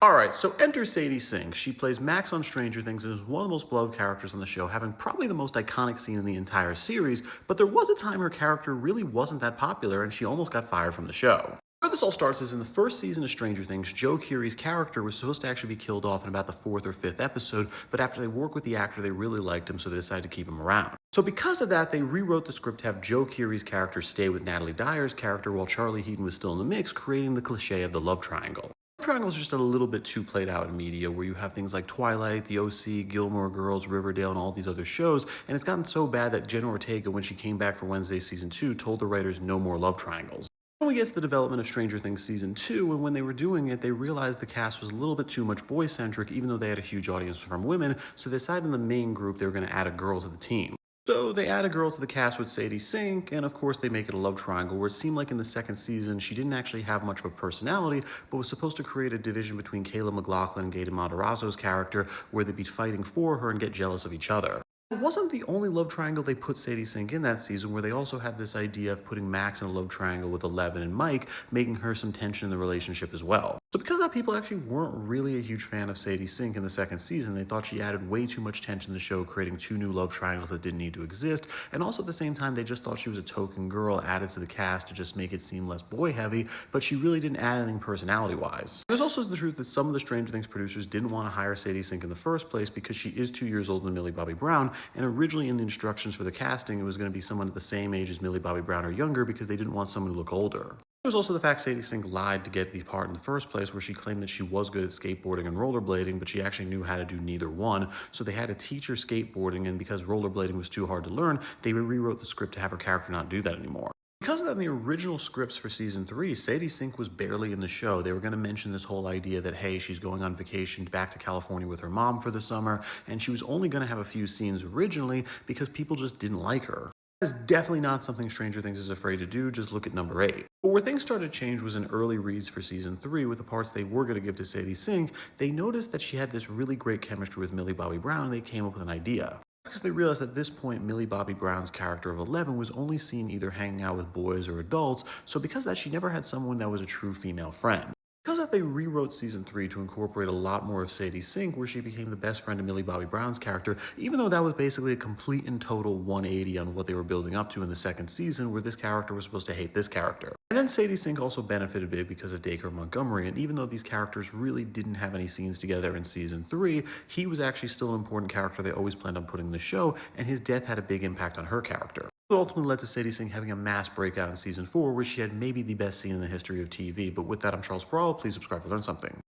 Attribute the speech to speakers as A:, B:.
A: Alright, so enter Sadie Sink. She plays Max on Stranger Things and is one of the most beloved characters on the show, having probably the most iconic scene in the entire series, but there was a time her character really wasn't that popular and she almost got fired from the show. Where this all starts is in the first season of Stranger Things, Joe Keery's character was supposed to actually be killed off in about the fourth or fifth episode, but after they worked with the actor, they really liked him, so they decided to keep him around. So because of that, they rewrote the script to have Joe Keery's character stay with Natalie Dyer's character while Charlie Heaton was still in the mix, creating the cliche of the love triangle. Triangle is just a little bit too played out in media, where you have things like Twilight, The OC, Gilmore Girls, Riverdale, and all these other shows, and it's gotten so bad that Jenna Ortega, when she came back for Wednesday season 2, told the writers no more love triangles. Then we get to the development of Stranger Things season 2, and when they were doing it, they realized the cast was a little bit too much boy-centric, even though they had a huge audience from women, so they decided in the main group they were going to add a girl to the team. So they add a girl to the cast with Sadie Sink, and of course they make it a love triangle where it seemed like in the second season she didn't actually have much of a personality, but was supposed to create a division between Kayla MacLachlan and Gaten Matarazzo's character where they'd be fighting for her and get jealous of each other. It wasn't the only love triangle they put Sadie Sink in that season, where they also had this idea of putting Max in a love triangle with Eleven and Mike, making her some tension in the relationship as well. So because that people actually weren't really a huge fan of Sadie Sink in the second season, they thought she added way too much tension to the show, creating two new love triangles that didn't need to exist, and also at the same time they just thought she was a token girl added to the cast to just make it seem less boy heavy, but she really didn't add anything personality wise. There's also the truth that some of the Stranger Things producers didn't want to hire Sadie Sink in the first place because she is 2 years older than Millie Bobby Brown, and originally in the instructions for the casting it was going to be someone at the same age as Millie Bobby Brown or younger because they didn't want someone to look older. There was also the fact Sadie Sink lied to get the part in the first place, where she claimed that she was good at skateboarding and rollerblading, but she actually knew how to do neither one, so they had to teach her skateboarding, and because rollerblading was too hard to learn, they rewrote the script to have her character not do that anymore. Because of that, in the original scripts for season 3, Sadie Sink was barely in the show. They were going to mention this whole idea that, hey, she's going on vacation back to California with her mom for the summer, and she was only going to have a few scenes originally because people just didn't like her. That's definitely not something Stranger Things is afraid to do, just look at number 8. But where things started to change was in early reads for season 3, with the parts they were going to give to Sadie Sink. They noticed that she had this really great chemistry with Millie Bobby Brown, and they came up with an idea. Because they realized at this point Millie Bobby Brown's character of Eleven was only seen either hanging out with boys or adults, so because of that she never had someone that was a true female friend. Because of that, they rewrote season 3 to incorporate a lot more of Sadie Sink, where she became the best friend of Millie Bobby Brown's character, even though that was basically a complete and total 180 on what they were building up to in the second season, where this character was supposed to hate this character. And then Sadie Sink also benefited big because of Dacre Montgomery, and even though these characters really didn't have any scenes together in season 3, he was actually still an important character they always planned on putting in the show, and his death had a big impact on her character. It ultimately led to Sadie Sink having a mass breakout in season 4, where she had maybe the best scene in the history of TV. But with that, I'm Charles Sproul. Please subscribe to learn something.